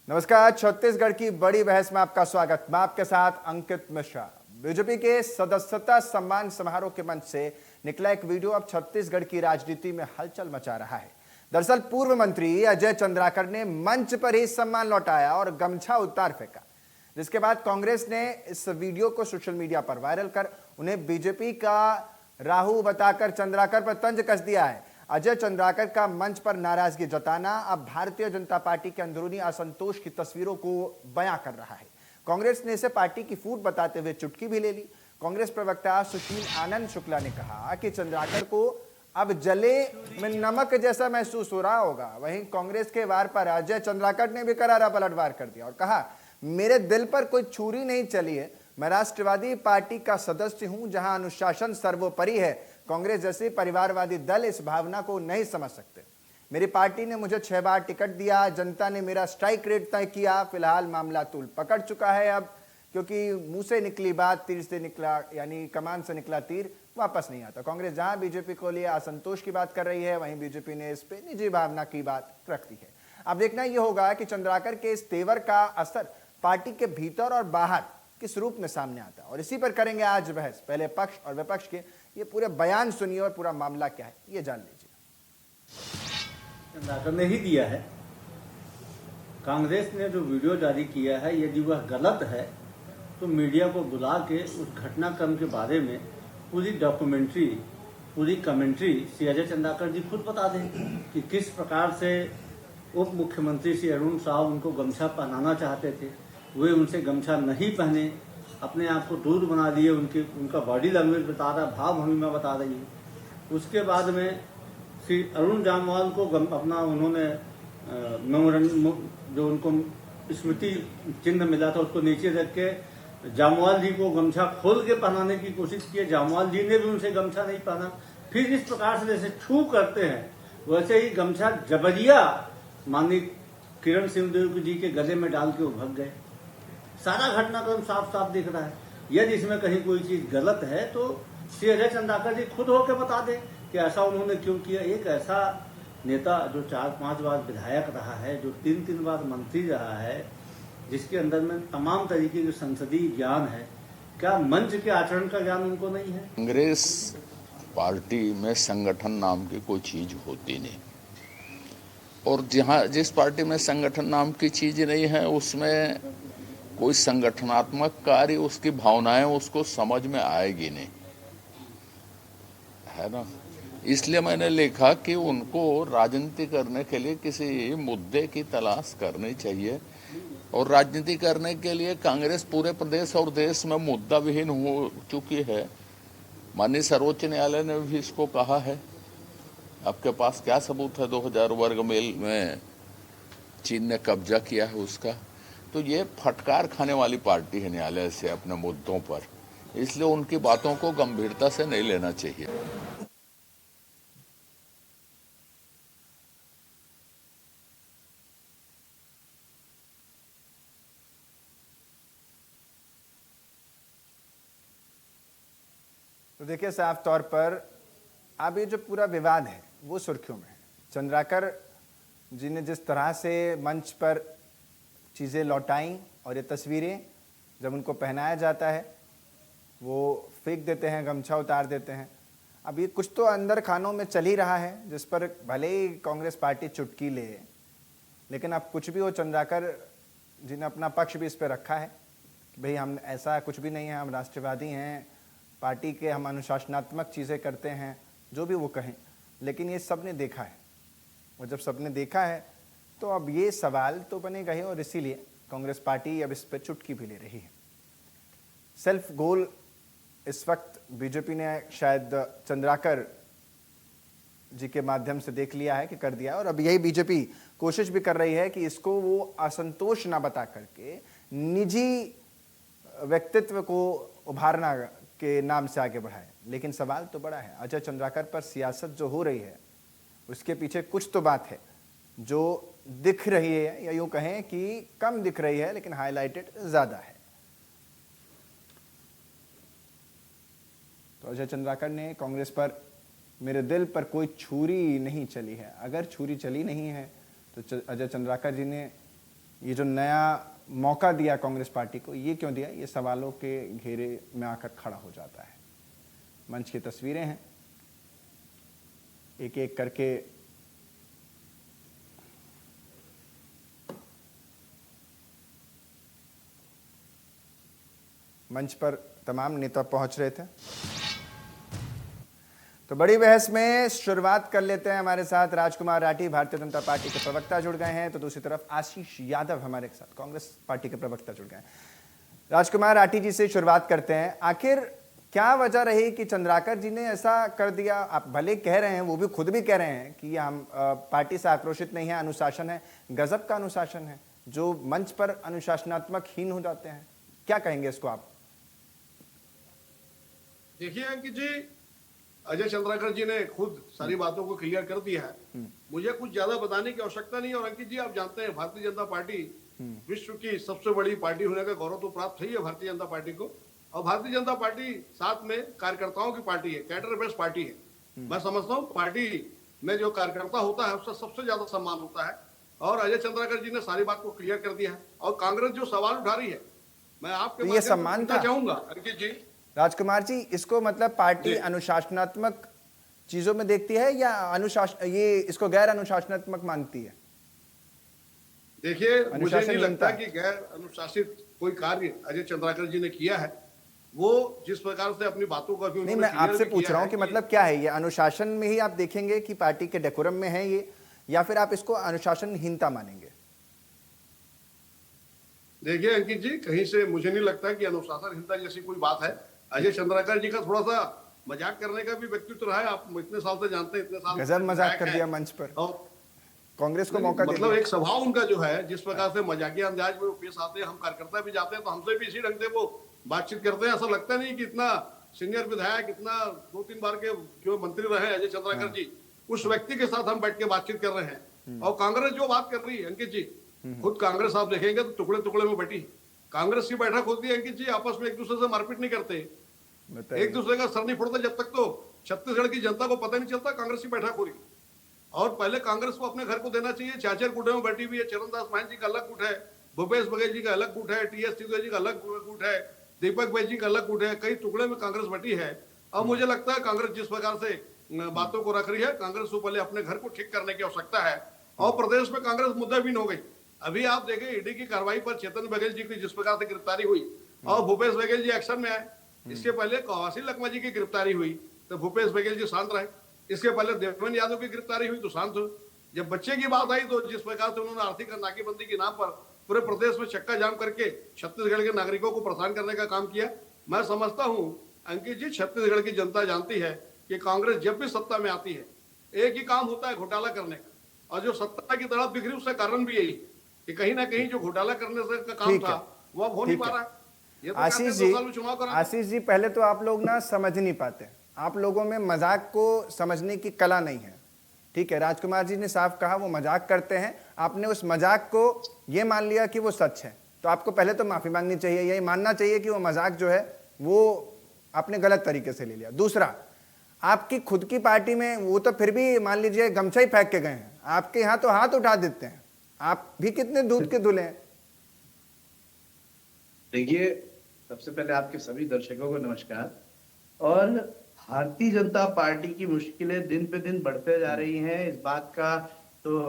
नमस्कार। छत्तीसगढ़ की बड़ी बहस में आपका स्वागत। मैं आपके साथ अंकित मिश्रा। बीजेपी के सदस्यता सम्मान समारोह के मंच से निकला एक वीडियो अब छत्तीसगढ़ की राजनीति में हलचल मचा रहा है। दरअसल पूर्व मंत्री अजय चंद्राकर ने मंच पर ही सम्मान लौटाया और गमछा उतार फेंका, जिसके बाद कांग्रेस ने इस वीडियो को सोशल मीडिया पर वायरल कर उन्हें बीजेपी का राहु बताकर चंद्राकर पर तंज कस दिया है। अजय चंद्राकर का मंच पर नाराजगी जताना अब भारतीय जनता पार्टी के अंदरूनी असंतोष की तस्वीरों को बयां कर रहा है। कांग्रेस ने इसे पार्टी की फूट बताते हुए चुटकी भी ले ली। कांग्रेस प्रवक्ता सुशील आनंद शुक्ला ने कहा कि चंद्राकर को अब जले में नमक जैसा महसूस हो रहा होगा। वहीं कांग्रेस के वार पर अजय चंद्राकर ने भी करारा पलटवार कर दिया और कहा, मेरे दिल पर कोई छुरी नहीं चली है। मैं राष्ट्रवादी पार्टी का सदस्य हूं, जहां अनुशासन सर्वोपरि है। कांग्रेस जैसे परिवारवादी दल इस भावना को नहीं समझ सकते। मेरी पार्टी ने मुझे 6 बार टिकट दिया, जनता ने मेरा स्ट्राइक रेट तय किया। फिलहाल मामला तूल पकड़ चुका है अब, क्योंकि मुंह से निकली बात तीर से निकला, यानी कमान से निकला तीर वापस नहीं आता। कांग्रेस जहां बीजेपी को लिए असंतोष की बात कर रही है, वहीं बीजेपी ने इस पे निजी भावना की बात रख दी है। अब देखना यह होगा कि चंद्राकर के इस तेवर का असर पार्टी के भीतर और बाहर किस रूप में सामने आता है, और इसी पर करेंगे आज बहस। पहले पक्ष और विपक्ष के ये पूरे बयान सुनिए और पूरा मामला क्या है ये जान लीजिए। चंद्राकर ने ही दिया है। कांग्रेस ने जो वीडियो जारी किया है, यदि वह गलत है तो मीडिया को बुला के उस घटनाक्रम के बारे में पूरी डॉक्यूमेंट्री, पूरी कमेंट्री श्री अजय चंद्राकर जी खुद बता दें कि किस प्रकार से उप मुख्यमंत्री श्री अरुण साहब उनको गमछा पहनाना चाहते थे, वे उनसे गमछा नहीं पहने, अपने आप को दूर बना लिए। उनका बॉडी लैंग्वेज बता रहा, भाव भंगिमा बता रही है। उसके बाद में श्री अरुण जामवाल को अपना उन्होंने जो उनको स्मृति चिन्ह मिला था उसको नीचे रख के जामवाल जी को गमछा खोल के पहनाने की कोशिश की। जामवाल जी ने भी उनसे गमछा नहीं पहना। फिर इस प्रकार से जैसे छू करते हैं वैसे ही गमछा जबरिया माननीय किरण सिंहदेव जी के गले में डाल के वो भाग गए। सारा घटनाक्रम साफ साफ दिख रहा है। यदि इसमें कहीं कोई चीज गलत है तो श्री अजय चंद्राकर जी खुद होकर बता दें कि ऐसा उन्होंने क्यों किया। एक ऐसा नेता जो 4-5 बार विधायक रहा है, जो 3-3 बार मंत्री रहा है, जिसके अंदर में तमाम तरीके के संसदीय ज्ञान है, क्या मंच के आचरण का ज्ञान उनको नहीं है? कांग्रेस पार्टी में संगठन नाम की कोई चीज होती नहीं, और जिस पार्टी में संगठन नाम की चीज नहीं है उसमें कोई संगठनात्मक कार्य, उसकी भावनाएं उसको समझ में आएगी नहीं, है ना। इसलिए मैंने लिखा कि उनको राजनीति करने के लिए किसी मुद्दे की तलाश करनी चाहिए, और राजनीति करने के लिए कांग्रेस पूरे प्रदेश और देश में मुद्दा विहीन हो चुकी है। माननीय सर्वोच्च न्यायालय ने भी इसको कहा है। आपके पास क्या सबूत है 2000 वर्ग मील में चीन ने कब्जा किया है उसका? तो ये फटकार खाने वाली पार्टी है न्यायालय से अपने मुद्दों पर, इसलिए उनकी बातों को गंभीरता से नहीं लेना चाहिए। तो देखिए, साफ तौर पर अब ये जो पूरा विवाद है वो सुर्खियों में है। चंद्राकर जी ने जिस तरह से मंच पर चीज़ें लौटाई, और ये तस्वीरें जब उनको पहनाया जाता है वो फेंक देते हैं, गमछा उतार देते हैं। अब ये कुछ तो अंदर खानों में चल ही रहा है, जिस पर भले ही कांग्रेस पार्टी चुटकी ले, लेकिन अब कुछ भी हो, चंद्राकर जी ने अपना पक्ष भी इस पर रखा है कि भाई हम ऐसा कुछ भी नहीं है, हम राष्ट्रवादी हैं, पार्टी के हम अनुशासनात्मक चीज़ें करते हैं, जो भी वो कहें। लेकिन ये सब ने देखा है, और जब सबने देखा है तो अब ये सवाल तो बनेगा ही, और इसीलिए कांग्रेस पार्टी अब इस पर चुटकी भी ले रही है। सेल्फ गोल इस वक्त बीजेपी ने शायद चंद्राकर जी के माध्यम से देख लिया है कि कर दिया है, और अब यही बीजेपी कोशिश भी कर रही है कि इसको वो असंतोष ना बता करके निजी व्यक्तित्व को उभारना के नाम से आगे बढ़ाए। लेकिन सवाल तो बड़ा है, अजय चंद्राकर पर सियासत जो हो रही है उसके पीछे कुछ तो बात है जो दिख रही है, या यूं कहें कि कम दिख रही है लेकिन हाईलाइटेड ज्यादा है। तो अजय चंद्राकर ने कांग्रेस पर, मेरे दिल पर कोई छुरी नहीं चली है। अगर छुरी चली नहीं है तो अजय चंद्राकर जी ने ये जो नया मौका दिया कांग्रेस पार्टी को, ये क्यों दिया? ये सवालों के घेरे में आकर खड़ा हो जाता है। मंच की तस्वीरें हैं, एक एक करके मंच पर तमाम नेता पहुंच रहे थे। तो बड़ी बहस में शुरुआत कर लेते हैं। हमारे साथ राजकुमार राठी भारतीय जनता पार्टी के प्रवक्ता जुड़ गए हैं, तो दूसरी तरफ आशीष यादव हमारे साथ कांग्रेस पार्टी के प्रवक्ता जुड़ गए हैं। राजकुमार राठी जी से शुरुआत करते हैं। आखिर क्या वजह रही कि चंद्राकर जी ने ऐसा कर दिया? आप भले कह रहे हैं, वो भी खुद भी कह रहे हैं कि हम पार्टी से आक्रोशित नहीं है, अनुशासन है, गजब का अनुशासन है, जो मंच पर अनुशासनात्मक हीन हो जाते हैं। क्या कहेंगे इसको आप? देखिए अंकित जी, अजय चंद्राकर जी ने खुद सारी बातों को क्लियर कर दिया है। मुझे कुछ ज्यादा बताने की आवश्यकता नहीं है। और अंकित जी, आप जानते हैं भारतीय जनता पार्टी विश्व की सबसे बड़ी पार्टी होने का गौरव तो प्राप्त है भारतीय जनता पार्टी को। और भारतीय जनता पार्टी साथ में कार्यकर्ताओं की पार्टी है, कैडर बेस्ड पार्टी है। मैं समझता हूँ पार्टी में जो कार्यकर्ता होता है उसका सबसे ज्यादा सम्मान होता है। और अजय चंद्राकर जी ने सारी बात को क्लियर कर दिया है। और कांग्रेस जो सवाल उठा रही है, मैं आपके तो ये सम्मान था? चाहूंगा अंकित जी, राजकुमार जी, इसको मतलब पार्टी अनुशासनात्मक चीजों में देखती है या ये इसको गैर अनुशासनात्मक मानती है? देखिए, मुझे नहीं लगता कि गैर अनुशासित कोई कार्य अजय चंद्राकर जी ने किया है। वो जिस प्रकार से अपनी बातों को नहीं, मैं आपसे पूछ रहा हूं कि मतलब क्या है ये? अनुशासन में ही आप देखेंगे कि पार्टी के डेकोरम में है ये, या फिर आप इसको अनुशासनहीनता मानेंगे? देखिए अंकित जी, कहीं से मुझे नहीं लगता कि अनुशासनहीनता जैसी कोई बात है। अजय चंद्राकर जी का थोड़ा सा मजाक करने का भी व्यक्तित्व रहा है। आप इतने साल से जानते हैं, इतने साल गजब मजाक कर दिया मंच पर, और कांग्रेस को मौका दे मतलब एक स्वभाव उनका जो है, जिस प्रकार से मजाकिया अंदाज में वो पेश आते हैं, हम कार्यकर्ता भी जाते हैं तो हमसे भी इसी ढंग से वो बातचीत करते हैं। ऐसा लगता नहीं कि इतना सीनियर विधायक, इतना 2-3 बार के जो मंत्री रहे अजय चंद्राकर जी, उस व्यक्ति के साथ हम बैठ के बातचीत कर रहे हैं। और कांग्रेस जो बात कर रही है अंकित जी, खुद कांग्रेस आप देखेंगे तो टुकड़े टुकड़े में बैठी कांग्रेस की बैठक होती है अंकित जी, आपस में एक दूसरे से मारपीट नहीं करते, एक दूसरे का सर नहीं फोड़ते, जब तक तो छत्तीसगढ़ की जनता को पता नहीं चलता कांग्रेस की बैठक हो रही। और पहले कांग्रेस को अपने घर को देना चाहिए। चाचर गुटे में बैठी हुई है, चरणदास महंत जी का अलग गुट है, भूपेश बघेल जी का अलग गुट है, टीएस सिंह जी का अलग गुट है, दीपक भाई जी का अलग गुट है, कई टुकड़े में कांग्रेस बैठी है। अब मुझे लगता है कांग्रेस जिस प्रकार से बातों को रख रही है, कांग्रेस को पहले अपने घर को ठीक करने की आवश्यकता है। और प्रदेश में कांग्रेस मुद्दाबिन हो गई। अभी आप देखें ईडी की कार्रवाई पर चेतन बघेल जी की जिस प्रकार से गिरफ्तारी हुई और भूपेश बघेल जी एक्शन में आए। इसके पहले कवासी लखमा जी की गिरफ्तारी हुई तो भूपेश बघेल जी शांत रहे। इसके पहले देवेंद्र यादव की गिरफ्तारी हुई तो शांत हुए। जब बच्चे की बात आई तो जिस प्रकार से उन्होंने आर्थिक नाकेबंदी के नाम पर पूरे प्रदेश में चक्का जाम करके छत्तीसगढ़ के नागरिकों को परेशान करने का काम किया। मैं समझता हूं अंकित जी, छत्तीसगढ़ की जनता जानती है कि कांग्रेस जब भी सत्ता में आती है एक ही काम होता है, घोटाला करने का। और जो सत्ता की तरफ बिखरी उसका कारण भी यही कि कहीं ना कहीं जो घोटाला करने से का काम था वो अब हो नहीं पा रहा है। आशीष जी, पहले तो आप लोग ना समझ नहीं पाते, आप लोगों में मजाक को समझने की कला नहीं है। ठीक है, राजकुमार जी ने साफ कहा वो मजाक करते हैं, आपने उस मजाक को ये मान लिया कि वो सच है, तो आपको पहले तो माफी मांगनी चाहिए, यही मानना चाहिए कि वो मजाक जो है वो आपने गलत तरीके से ले लिया। दूसरा, आपकी खुद की पार्टी में वो तो फिर भी मान लीजिए गमछा ही फेंक के गए हैं, आपके यहाँ तो हाथ उठा देते हैं। आप भी कितने दूध के धुले हैं। देखिए, सबसे पहले आपके सभी दर्शकों को नमस्कार। और भारतीय जनता पार्टी की मुश्किलें दिन पे दिन बढ़ते जा रही हैं, इस बात का तो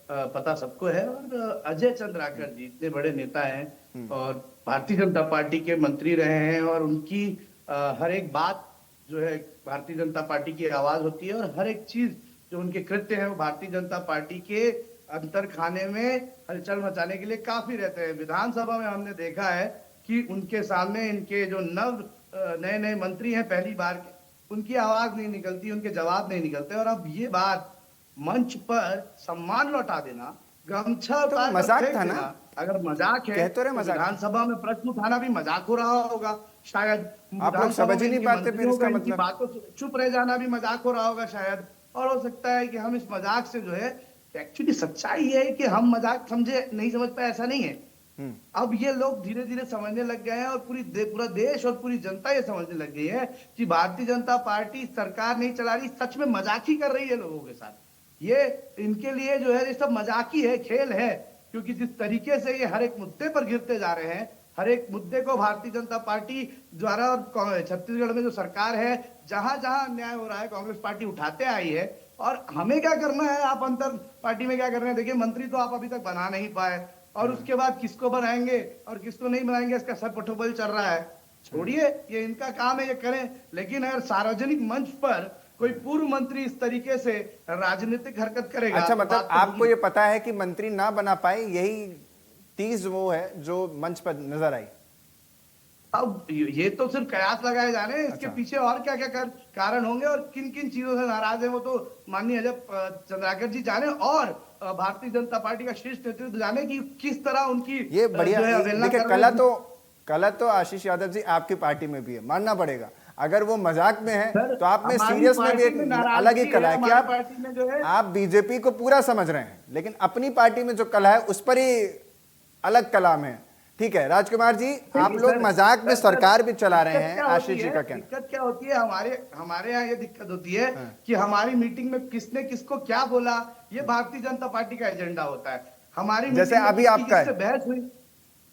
पता सबको है। और अजय चंद्राकर जी इतने बड़े नेता हैं और भारतीय जनता पार्टी के मंत्री रहे हैं और उनकी हर एक बात जो है भारतीय जनता पार्टी की आवाज होती है और हर एक चीज जो उनके कृत्य है वो भारतीय जनता पार्टी के अंतर खाने में हलचल मचाने के लिए काफी रहते हैं। विधानसभा में हमने देखा है कि उनके सामने इनके जो नए नए मंत्री हैं पहली बार के, उनकी आवाज नहीं निकलती, उनके जवाब नहीं निकलते। और अब ये बात मंच पर सम्मान लौटा देना, गमछा तो मजाक था ना, अगर मजाक है तो विधानसभा में प्रश्न उठाना भी मजाक हो रहा होगा शायद। आप लोग समझ ही नहीं पाते, फिर इसका मतलब बातों चुप रह जाना भी मजाक हो रहा होगा शायद। और हो सकता है कि हम इस मजाक से जो है, एक्चुअली सच्चाई है कि हम मजाक समझे नहीं समझ पाए, ऐसा नहीं है। अब ये लोग धीरे धीरे समझने लग गए हैं और पूरा देश और पूरी जनता ये समझने लग गई है कि भारतीय जनता पार्टी सरकार नहीं चला रही, सच में मजाक ही कर रही है लोगों के साथ। ये इनके लिए जो है ये सब मजाक ही है, खेल है। क्योंकि जिस तरीके से ये हर एक मुद्दे पर गिरते जा रहे हैं, हर एक मुद्दे को भारतीय जनता पार्टी द्वारा और छत्तीसगढ़ में जो सरकार है, जहां जहां अन्याय हो रहा है कांग्रेस पार्टी उठाते आई है। और हमें क्या करना है, आप अंतर पार्टी में क्या कर रहे हैं? देखिए, मंत्री तो आप अभी तक बना नहीं पाए, और उसके बाद किसको बनाएंगे और किसको नहीं बनाएंगे, इसका सब पठोबल चल रहा है। छोड़िए, ये इनका काम है, ये करें। लेकिन अगर सार्वजनिक मंच पर कोई पूर्व मंत्री इस तरीके से राजनीतिक हरकत करेगा, अच्छा, तो मतलब बात तो आपको होगी। ये पता है कि मंत्री ना बना पाए, यही तीज वो है जो मंच पर नजर आई। अब ये तो सिर्फ कयास लगाए जा रहे हैं, इसके अच्छा। पीछे और क्या क्या कारण होंगे और किन किन चीजों से नाराज है, वो तो माननीय अजय चंद्राकर जी जाने, और भारतीय जनता पार्टी का शीर्ष नेतृत्व जाने कि किस तरह उनकी ये बढ़िया, जो है अवहेलना देखिए कर रहे हैं। कला तो आशीष यादव जी आपकी पार्टी में भी है, मानना पड़ेगा। अगर वो मजाक में है सर, तो आप में हमारी सीरियस में भी पार्टी में एक नाराजगी अलग ही कला है है, कि हमारी पार्टी में जो है आप बीजेपी को पूरा समझ रहे हैं, लेकिन अपनी पार्टी में जो कला है उस पर ही अलग कलाम है। ठीक है राजकुमार जी, आप लोग सर, मजाक में सर, सरकार भी चला रहे दिक्कत हैं, क्या होती आशीष जी है? का कहना। दिक्कत क्या होती है हमारे यहाँ? ये दिक्कत होती है कि हमारी मीटिंग में किसने किसको क्या बोला, ये भारतीय जनता पार्टी का एजेंडा होता है। हमारी जैसे मीटिंग में अभी किसकी आपका है। किससे बहस हुई,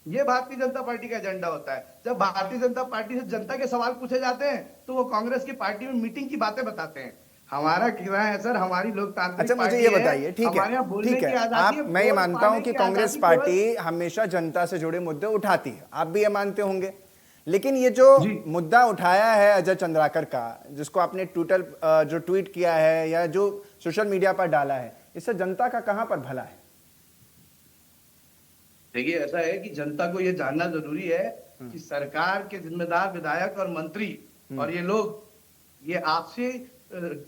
ये भारतीय जनता पार्टी का एजेंडा होता है। जब भारतीय जनता पार्टी से जनता के सवाल पूछे जाते हैं तो वो कांग्रेस की पार्टी में मीटिंग की बातें बताते हैं। हमारा कहना है सर, हमारी लोकतांत्रिक अच्छा, मुझे पार्टी ये है, बताइए, ठीक हमारे यहाँ है बोलने ठीक की है, आजादी आप है, मैं ये वोट मानता हूं पाने कि की कांग्रेस आजादी पार्टी हमेशा जनता से जुड़े मुद्दे उठाती है, आप भी ये मानते होंगे। लेकिन ये जो जी। मुद्दा उठाया है अजय चंद्राकर का, जिसको आपने जो ट्वीट किया है या जो सोशल मीडिया पर डाला है, इससे जनता का कहां पर भला है? देखिए, ऐसा है कि जनता को यह जानना जरूरी है कि सरकार के जिम्मेदार विधायक और मंत्री और ये लोग ये आपसी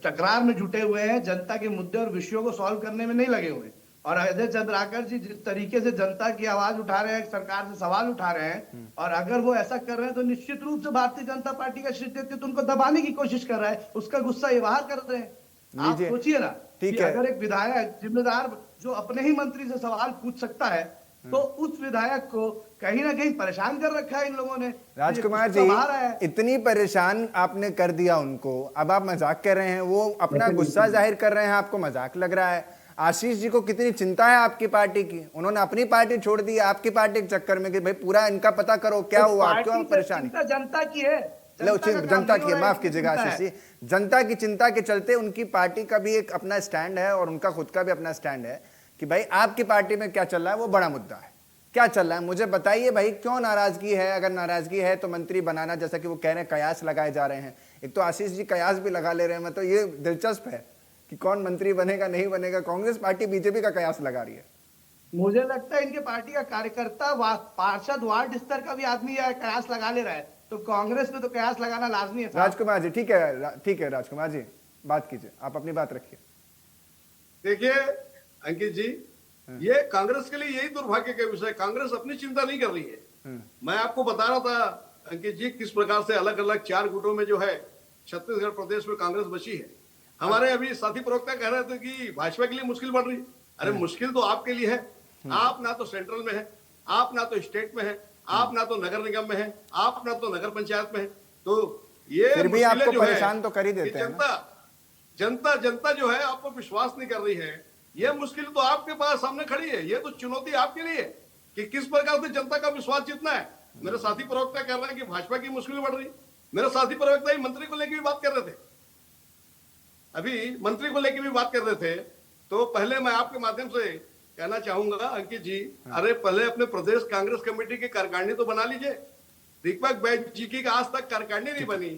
टकरार में जुटे हुए हैं, जनता के मुद्दे और विषयों को सॉल्व करने में नहीं लगे हुए। और अजय चंद्राकर जी जिस तरीके से जनता की आवाज उठा रहे हैं, सरकार से सवाल उठा रहे हैं, और अगर वो ऐसा कर रहे हैं तो निश्चित रूप से भारतीय जनता पार्टी का शीर्ष नेतृत्व उनको दबाने की कोशिश कर रहा है, उसका गुस्सा ये बाहर कर रहे हैं। आप लीजिए, सोचिए ना ठीक कि है। अगर एक विधायक जिम्मेदार जो अपने ही मंत्री से सवाल पूछ सकता है, तो उस विधायक को कहीं ना कहीं परेशान कर रखा है इन लोगों ने। राजकुमार जी, इतनी परेशान आपने कर दिया उनको, अब आप मजाक कर रहे हैं, वो अपना गुस्सा जाहिर कर रहे हैं, आपको मजाक लग रहा है। आशीष जी को कितनी चिंता है आपकी पार्टी की, उन्होंने अपनी पार्टी छोड़ दी आपकी पार्टी के चक्कर में कि भाई पूरा इनका पता करो क्या हुआ, क्यों परेशानी। जनता की है, लो, जनता की है, माफ है, कीजिएगा आशीष जी, जनता की चिंता के चलते उनकी पार्टी का भी एक अपना स्टैंड है और उनका खुद का भी अपना स्टैंड है कि भाई आपकी पार्टी में क्या चल रहा है वो बड़ा मुद्दा है। क्या चल रहा है मुझे बताइए भाई, क्यों नाराजगी है? अगर नाराजगी है तो मंत्री बनाना, जैसा कि वो कह रहे हैं कयास लगाए जा रहे हैं। एक तो आशीष जी कयास भी लगा ले रहे हैं, मतलब ये दिलचस्प है कि कौन मंत्री बनेगा नहीं बनेगा। कांग्रेस पार्टी बीजेपी का कयास लगा रही है। मुझे लगता है इनके पार्टी का कार्यकर्ता पार्षद वार्ड स्तर का भी आदमी कयास लगा ले रहा है, तो कांग्रेस में तो कयास लगाना लाजमी है। राजकुमार जी, ठीक है राजकुमार जी, बात कीजिए, आप अपनी बात रखिए। देखिए अंकित जी, ये कांग्रेस के लिए यही दुर्भाग्य का विषय, कांग्रेस अपनी चिंता नहीं कर रही है। मैं आपको बता रहा था अंकित जी, किस प्रकार से अलग अलग 4 गुटों में जो है छत्तीसगढ़ प्रदेश में कांग्रेस बची है। हमारे अभी साथी प्रवक्ता कह रहे थे कि भाजपा के लिए मुश्किल बढ़ रही है। अरे मुश्किल तो आपके लिए है, आप ना तो सेंट्रल में है, आप ना तो स्टेट में है, आप ना तो नगर निगम में है, आप ना तो नगर पंचायत में है, तो ये फिर भी आपको जो है, परेशान तो कर ही देते हैं ना। जनता जो है आपको विश्वास नहीं कर रही है। यह मुश्किल तो आपके पास सामने खड़ी है, यह तो चुनौती आपके लिए कि किस प्रकार से जनता का विश्वास जीतना है। मेरे साथी प्रवक्ता कह रहे हैं कि भाजपा की मुश्किल बढ़ रही। मेरे साथी प्रवक्ता ही मंत्री को लेकर भी बात कर रहे थे, अभी मंत्री को लेकर भी बात कर रहे थे। तो पहले मैं आपके माध्यम से कहना चाहूंगा अंकित जी, अरे पहले अपने प्रदेश कांग्रेस कमेटी की कार्यकारिणी तो बना लीजिए। दीपक बैज जी की आज तक कार्यकारिणी नहीं बनी,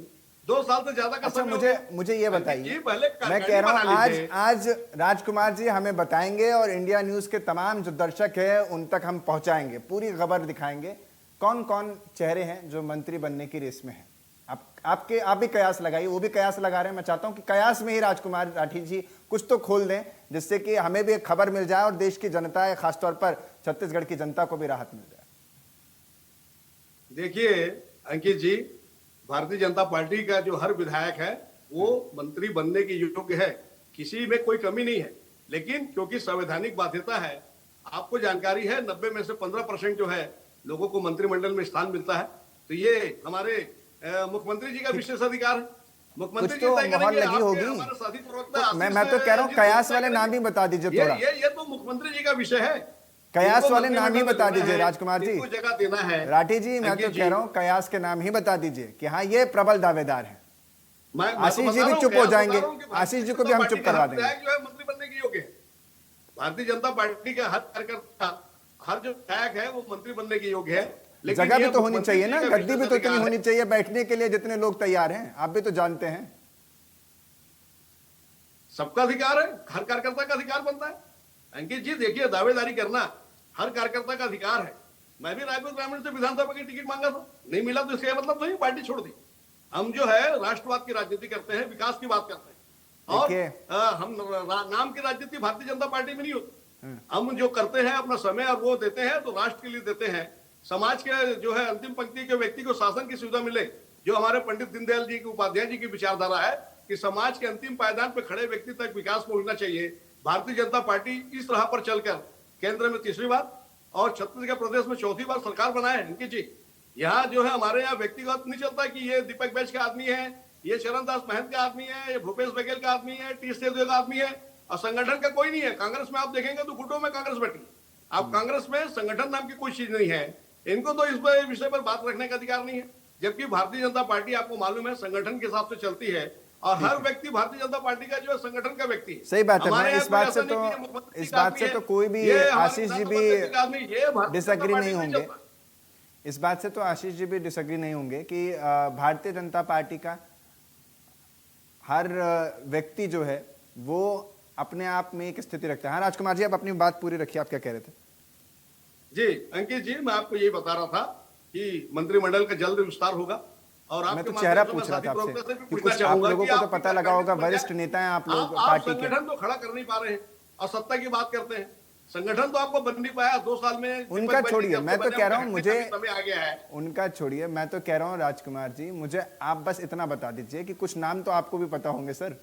2 साल से ज्यादा का अच्छा, समय मुझे ये बताइए, पहले मैं कह रहा हूँ आज राजकुमार जी हमें बताएंगे और इंडिया न्यूज के तमाम जो दर्शक है उन तक हम पहुंचाएंगे, पूरी खबर दिखाएंगे कौन कौन चेहरे हैं जो मंत्री बनने की रेस में है। आप भी कयास लगाइए, वो भी कयास लगा रहे हैं। मैं चाहता हूं कि कयास में ही राजकुमार राठी जी कुछ तो खोल दें, जिससे कि हमें भी एक खबर मिल जाए और देश की जनता है, खासतौर पर छत्तीसगढ़ की जनता को भी राहत मिल जाए। देखिए अंकित जी, भारतीय जनता पार्टी का जो हर विधायक है वो मंत्री बनने के योग्य है, किसी में कोई कमी नहीं है। लेकिन क्योंकि संवैधानिक बाध्यता है, आपको जानकारी है 90 में से 15% जो है लोगों को मंत्रिमंडल में स्थान मिलता है। तो ये हमारे मुख्यमंत्री जी का विशेष अधिकार है। मुख्यमंत्री तो मोहर लगी होगी। हमारे साथी प्रवक्ता मैं तो कह रहा हूँ कयास वाले नाम भी बता दीजिए थोड़ा। ये तो मुख्यमंत्री जी का विषय है। कयास इनको वाले नाम ही मंत्रिमंडल बता में दीजिए है, राजकुमार जी। इनको जगह देना है। राठी जी, मैं तो अंकित जी, कह रहा हूं कयास के नाम ही बता दीजिए कि हाँ ये प्रबल दावेदार है। मैं तो आशीष जी बता भी रहा हूं, चुप हो कयास बता जाएंगे, रहा हूं कि आशीष जी भारतीय को भी हम जनता चुप पार्टी करवा का हक देंगे। जो है मंत्री बनने के योग्य है। भारतीय जनता पार्टी का हर कार्यकर्ता, हर जो विधायक है वो मंत्री बनने के योग्य है। लेकिन जगह भी ये तो होनी मुख्यमंत्री चाहिए जी ना, का गद्दी भी विशेष तो इतनी अधिकार होनी है। चाहिए बैठने के लिए जितने लोग तैयार हैं, आप भी तो जानते हैं। सबका अधिकार है, हर कार्यकर्ता का अधिकार बनता है। अंकित जी देखिए, दावेदारी करना हर कार्यकर्ता का अधिकार है। मैं भी रायपुर ग्रामीण से विधानसभा की टिकट मांगा था, नहीं मिला तो इसका मतलब नहीं पार्टी छोड़ दी। हम जो है राष्ट्रवाद की राजनीति करते हैं, विकास की बात करते हैं। और देखिए, हम नाम की राजनीति भारतीय जनता पार्टी में नहीं होती। हम जो करते हैं अपना समय और वो देते हैं तो राष्ट्र के लिए देते हैं। समाज के जो है अंतिम पंक्ति के व्यक्ति को शासन की सुविधा मिले, जो हमारे पंडित दीनदयाल जी की उपाध्याय जी की विचारधारा है कि समाज के अंतिम पायदान पर खड़े व्यक्ति तक विकास पहुंचना चाहिए। भारतीय जनता पार्टी इस राह पर चलकर केंद्र में तीसरी बार और छत्तीसगढ़ प्रदेश में चौथी बार सरकार बनाए। अंकित जी, यहाँ जो है हमारे यहाँ व्यक्तिगत नहीं चलता कि ये दीपक बैज का आदमी है, ये चरणदास महंत का आदमी है, ये भूपेश बघेल का आदमी है, टी सिंहदेव का आदमी है, और संगठन का कोई नहीं है। कांग्रेस में आप देखेंगे तो गुटों में कांग्रेस बैठी, आप कांग्रेस में संगठन नाम की कोई चीज नहीं है। इनको तो इस विषय पर बात रखने का अधिकार नहीं है। जबकि भारतीय जनता पार्टी आपको मालूम है संगठन के हिसाब से चलती है और हर व्यक्ति भारतीय जनता पार्टी का जो है संगठन का व्यक्ति है। सही बात है। हमारे मैं यहाँ इस बात कोई से ऐसा नहीं तो कि ये मुख्यमंत्री इस का बात आदमी से है, तो कोई भी ये हमारे आशीष जी भी विधानसभा का आदमी, ये भारतीय जनता डिसएग्री पार्टी नहीं से होंगे। चलता। इस बात से तो आशीष जी भी डिसएग्री नहीं होंगे कि भारतीय जनता पार्टी का हर व्यक्ति जो है वो अपने आप में एक स्थिति रखता है। हाँ राजकुमार जी, आप अपनी बात पूरी रखिए, आप क्या कह रहे थे? जी अंकित जी, मैं आपको यही बता रहा था कि मंत्रिमंडल का जल्द विस्तार होगा। और मैं आपके तो चेहरा माध्यम से पूछ रहा था साथी आपसे प्रोफेसर से भी कि पूछना कुछ आप चाहूंगा लोगों कि को तो आप पता क्या लगा होगा, करने वरिष्ठ बजाय नेता हैं आप लोग आप पार्टी के। संगठन तो खड़ा कर नहीं पा रहे हैं और सत्ता की बात करते हैं। संगठन तो आपको बन नहीं पाया 2 साल में। उनका छोड़िए, मैं तो कह रहा हूँ मुझे समय आ गया है। उनका छोड़िए, मैं तो कह रहा हूँ राजकुमार जी, मुझे आप बस इतना बता दीजिए कि कुछ नाम तो आपको भी पता होंगे सर,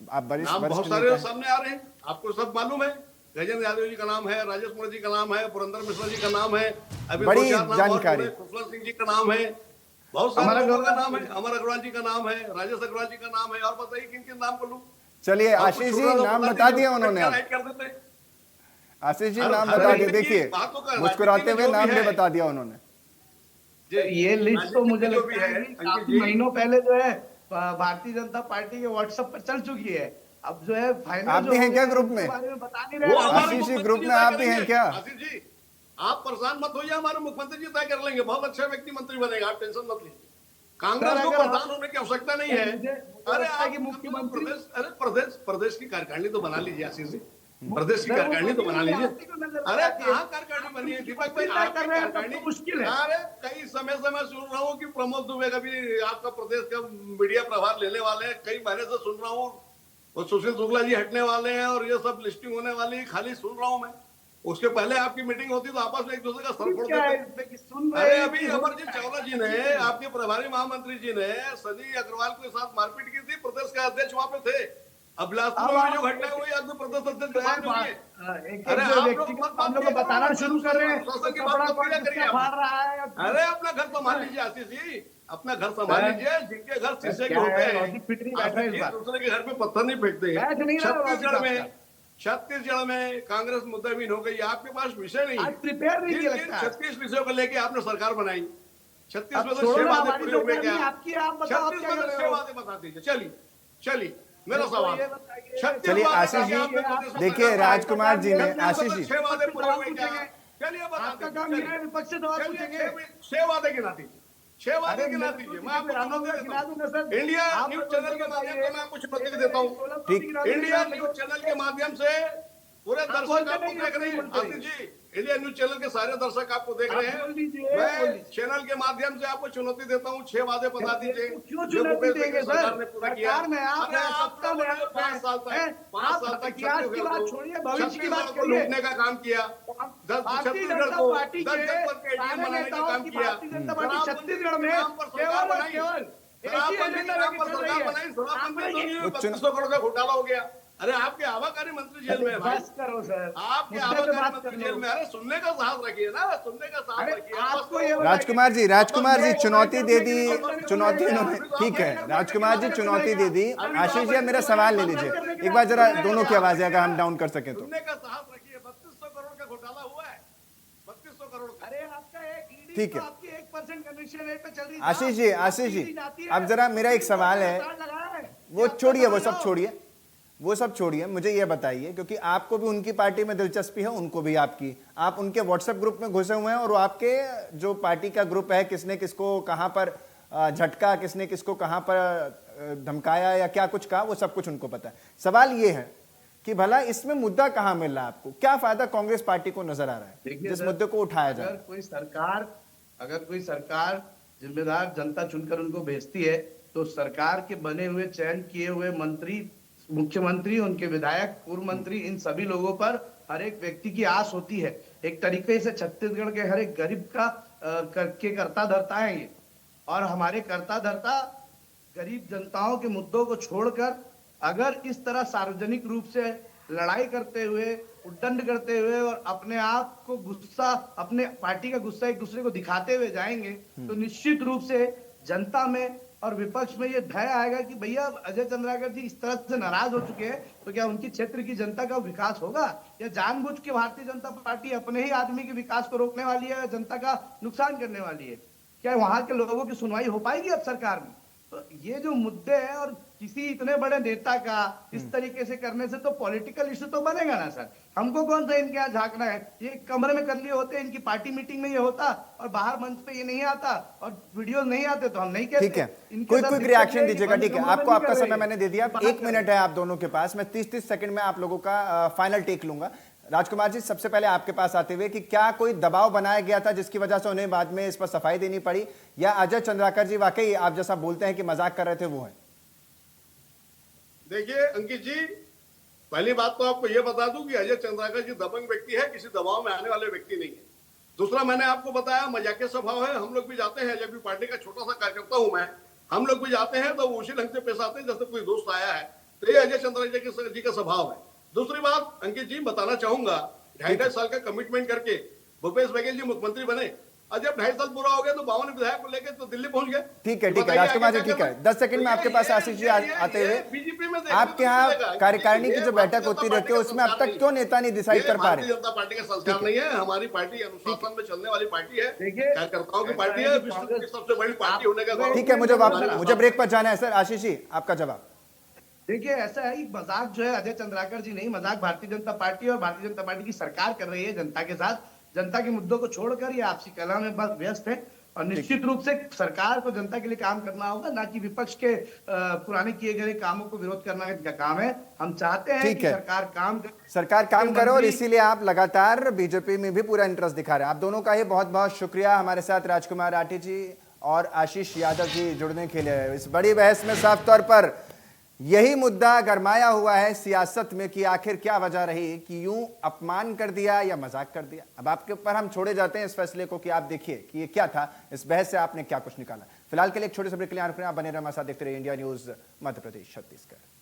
आप वरिष्ठ नाम बहुत वरिष्ठ सारे नेता हैं। सामने आ रहे हैं, आपको सब मालूम है। गजेंद्र यादव जी का नाम है, राजेश मुखर्जी जी का नाम है, पुरंदर मिश्रा जी का नाम है, अभी बड़ी 2-4 नाम और जानकारी। जुड़े, खुशवंत सिंह जी का नाम है, बहुत सारे लोगों का नाम है, अमर अग्रवाल जी का नाम है, राजेश अग्रवाल जी का नाम है, और बताइए किन किन नाम को लूं? चलिए आपको आशीष जी छोटा सा नाम बता बता दीजिए, दिया उसको उन्होंने। क्या अब राइट कर देते हैं? आशीष जी हर- नाम हर बता दिए, राजनीति की देखिए बातों का मुस्कुराते राजनीति हुए में जो नाम भी भी है, बता दिया उन्होंने। ये लिस्ट तो राजनीति मुझे में जो भी लगता है है, कि अंकित काफी जी, महीनों पहले जो है भारतीय जनता पार्टी के व्हाट्सएप पर चल चुकी है। अब जो है फाइनल आप भी हैं क्या ग्रुप में? बता नहीं वो रहे हमारे आशीष जी मुख्यमंत्री ग्रुप में तय आप भी हैं करेंगे। क्या? आशीष जी आप परेशान मत होइए, हमारे मुख्यमंत्री जी तय कर लेंगे। बहुत अच्छा व्यक्ति मंत्री बनेगा, आप टेंशन मत लीजिए। कांग्रेस को अगर परेशान होने की आवश्यकता नहीं है। मुझे अरे लगता है आप कि मुख्यमंत्री प्रदेश की कार्यकारिणी तो बना लीजिए आशीष जी, प्रदेश की कार्यकारिणी तो बना लीजिए। अरे कहाँ कार्यकारिणी बनी है दीपक भाई? आपकी कार्यकारिणी मुश्किल है। अरे कई समय से मैं सुन रहा हूँ कि प्रमोद दुबे का भी आपका प्रदेश का मीडिया प्रभार लेने वाले हैं, कई महीने से सुन रहा हूँ। और सुशील शुक्ला जी हटने वाले हैं और ये सब लिस्टिंग होने वाली है, खाली सुन रहा हूँ मैं। उसके पहले आपकी मीटिंग होती तो आपस में एक दूसरे का सर फोड़ देते। अरे अभी अमरजीत चावला जी ने, आपके प्रभारी महामंत्री जी ने सनी अग्रवाल के साथ मारपीट की थी, प्रदेश का अध्यक्ष वहां पे थे। अब बिलासपुर में जो घटना हुई, आज प्रदेश अध्यक्ष के साथ हुई है। अरे आप लोग हम लोग को बताना शुरू कर रहे हैं, शासन की बात मत किया करिए आप। फाड़ रहा है। अरे अपना घर संभाल लीजिए आशीष जी, अपना घर संभाल लीजिए। जिनके घर शीशे के होते हैं, लॉजिक फिट नहीं बैठ रहा है इस बार। दूसरे के घर पे पत्थर नहीं फेंकते हैं। बैठ नहीं रहा छत्तीसगढ़ में कांग्रेस मुद्दाबिन हो गई। आपके पास विषय नहीं आज प्रिपेयर नहीं किया लगता है। 36 विषयों को लेके आपने सरकार बनाई। 36 में अब तो छोड़ो 6 ना, वादे हमारी पूरे हुए तो क्या? आपकी आप बताओ, आप 36 क्या में कर तो रहे 6 हो? वादे बता दीजिए। चलिए मेरा देखो, सवाल ये बताइए। 36 चलिए वादे आशीष करके जी, आपने प्रदेश में देखिए सरकार राजकुमार जी ने, बनाई। आशीष जी 6 वादे पूरे हुए क्या? पूछेंगे। चलिए बता आपका काम ये है, विपक्ष से सवाल पूछेंगे। 6 वादे गिना दीजिए, 6 वादे अरे गिना मेरे दीजिए। को मैं आपको गिना चुनौती दूंगा देता हूं। सर। इंडिया आप न्यूज लोग चैनल के बताइए। माध्यम से मैं आपको चुनौती देता हूँ। ठीक। इंडिया न्यूज चैनल के माध्यम से पूरे दर्शक बोलते आपको नहीं, देख रहे हैं। बोलते नहीं। Ashish ji, India news channel के सारे दर्शक आपको देख रहे आप बोल हैं। दीजिए, बोल मैं दीजिए। चैनल के माध्यम से आपको चुनौती देता हूँ, 6 वादे बता दीजिए। क्यों जो चुनौती भूपेश देंगे बघेल सर? सरकार ने पूरा किया। सरकार में आप अरे हैं, आप सत्ता में लोगों ने आप 5 साल हैं। तक 5 साल आप तक इतिहास की बात छोड़िए, भविष्य की बात छत्तीसगढ़ को करिए। लूटने का काम किया। भारतीय छत्तीसगढ़ जनता को पार्टी 10 के जनपद के ATM सारे बनाने का नेताओं काम की किया। भारतीय जनता पार्टी छत्तीसगढ़ में सरकार बनाई। केवल एक ही शराबबंदी एजेंडा के नाम लेके पर चल रही सरकार है। बनाई। शराबबंदी आपने तो नहीं हुई, वो चुन- 3200 करोड़ का घोटाला हो गया। अरे आपके आवाकारी मंत्री जेल में है भाई। बस करो सर, आपके मुद्दे पे आवाकारी बात मंत्री कर जेल लो। में। अरे सुनने का साहस रखिए ना, सुनने का साहस अरे रखिए। आपको ये राजकुमार जी चुनौती दे दी, चुनौती उन्होंने, ठीक है राजकुमार जी चुनौती दे दी। आशीष जी मेरा सवाल ले लीजिए एक बार, जरा दोनों की आवाजें अगर हम डाउन कर सके तो। सुनने का साहस रखिए। 3200 करोड़ का घोटाला हुआ ठीक है। तो आपकी 1% कमीशन रेट पे चल रही। आशीष जी, अब जरा मेरा एक सवाल है, वो छोड़िए, वो सब छोड़िए, मुझे ये बताइए, क्योंकि आपको भी उनकी पार्टी में दिलचस्पी है, उनको भी आपकी, आप उनके व्हाट्सएप ग्रुप में घुसे हुए हैं और वो आपके जो पार्टी का ग्रुप है, किसने किसको कहां पर झटका, किसने किसको कहां पर धमकाया या क्या कुछ कहा, वो सब कुछ उनको पता है। सवाल ये है कि भला इसमें मुद्दा कहां मिल रहा है आपको, क्या फायदा कांग्रेस पार्टी को नजर आ रहा है जिस मुद्दे को उठाया जाए? अगर कोई सरकार जिम्मेदार जनता चुनकर उनको भेजती है, तो सरकार के बने हुए चयन किए हुए मंत्री, मुख्यमंत्री, उनके विधायक, पूर्व मंत्री, इन सभी लोगों पर हर एक व्यक्ति की आस होती है। एक तरीके से छत्तीसगढ़ के हर एक गरीब का करता धरता है ये, और हमारे करता धरता गरीब जनताओं के मुद्दों को छोड़कर अगर इस तरह सार्वजनिक रूप से लड़ाई करते हुए, उद्दंड करते हुए और अपने आप को गुस्सा, अपने पार्टी का गुस्सा एक दूसरे को दिखाते हुए जाएंगे, तो निश्चित रूप से जनता में और विपक्ष में ये भय आएगा कि भैया अजय चंद्राकर जी इस तरह से नाराज हो चुके हैं, तो क्या उनकी क्षेत्र की जनता का विकास होगा, या जानबूझ के भारतीय जनता पार्टी अपने ही आदमी के विकास को रोकने वाली है, जनता का नुकसान करने वाली है? क्या वहां के लोगों की सुनवाई हो पाएगी अब सरकार में? तो ये जो मुद्दे हैं, और किसी इतने बड़े नेता का इस तरीके से करने से तो पॉलिटिकल इशू तो बनेगा ना सर। हमको कौन सा इनके यहाँ झांकना है? ये कमरे में कर लिए होते, इनकी पार्टी मीटिंग में ये होता, और बाहर मंच पे ये नहीं आता और वीडियो नहीं आते तो हम नहीं कहते। ठीक है, क्विक रिएक्शन दीजिएगा। ठीक है, आपको आपका समय मैंने दे दिया, 1 मिनट है आप दोनों के पास, मैं 30 सेकंड में आप लोगों का फाइनल टेक लूंगा। राजकुमार जी, सबसे पहले आपके पास आते हुए कि क्या कोई दबाव बनाया गया था जिसकी वजह से उन्हें बाद में इस पर सफाई देनी पड़ी, या अजय चंद्राकर जी वाकई आप जैसा बोलते हैं कि मजाक कर रहे थे वो है? देखिए अंकित जी, पहली बात तो आपको यह बता दूं कि अजय चंद्राकर जी दबंग व्यक्ति है, किसी दबाव में आने वाले व्यक्ति नहीं है। दूसरा, मैंने आपको बताया मजाकिया स्वभाव है, हम लोग भी जाते हैं, जब भी पार्टी का छोटा सा कार्यकर्ता हूं मैं, हम लोग भी जाते हैं तो उसी ढंग से पेश आते हैं जैसे कोई दोस्त आया है। तो ये अजय चंद्राकर जी का स्वभाव है। दूसरी बात अंकित जी बताना चाहूंगा, 2.5 साल का कमिटमेंट करके भूपेश बघेल जी मुख्यमंत्री बने, और जब 2.5 साल पूरा हो गया तो 52 विधायक को लेकर तो दिल्ली पहुंच गए। ठीक है राजकुमार जी, ठीक है, 10 सेकंड में आपके पास आशीष जी आते हुए, आपके यहाँ कार्यकारिणी की जो बैठक होती रहती है उसमें अब तक क्यों नेता नहीं डिसाइड कर पा रहे? भारतीय जनता पार्टी का संस्कार नहीं है, हमारी पार्टी अनुशासन में चलने वाली पार्टी है, कार्यकर्ताओं की पार्टी है, विश्व की सबसे बड़ी पार्टी होने का। ठीक है, मुझे ब्रेक पर जाना है सर। आशीष जी, आपका जवाब। देखिए, ऐसा है, मजाक जो है अजय चंद्राकर जी नहीं, मजाक भारतीय जनता पार्टी और भारतीय जनता पार्टी की सरकार कर रही है जनता के साथ। जनता के मुद्दों को छोड़कर ये आपसी कलह में बस व्यस्त है, और निश्चित रूप से सरकार को जनता के लिए काम करना होगा, ना कि विपक्ष के पुराने किए गए कामों को विरोध करना का काम है। हम चाहते हैं कि सरकार काम करे, और इसीलिए आप लगातार बीजेपी में भी पूरा इंटरेस्ट दिखा रहे हैं। आप दोनों का ही बहुत बहुत शुक्रिया हमारे साथ राजकुमार राठी जी और आशीष यादव जी जुड़ने के लिए। इस बड़ी बहस में साफ तौर पर यही मुद्दा गरमाया हुआ है सियासत में कि आखिर क्या वजह रही कि यूं अपमान कर दिया या मजाक कर दिया। अब आपके ऊपर हम छोड़े जाते हैं इस फैसले को कि आप देखिए कि ये क्या था, इस बहस से आपने क्या कुछ निकाला। फिलहाल के लिए एक छोटे से ब्रेक के लिए आप बने रहे हमारे साथ, देखते रहिए इंडिया न्यूज मध्य प्रदेश छत्तीसगढ़।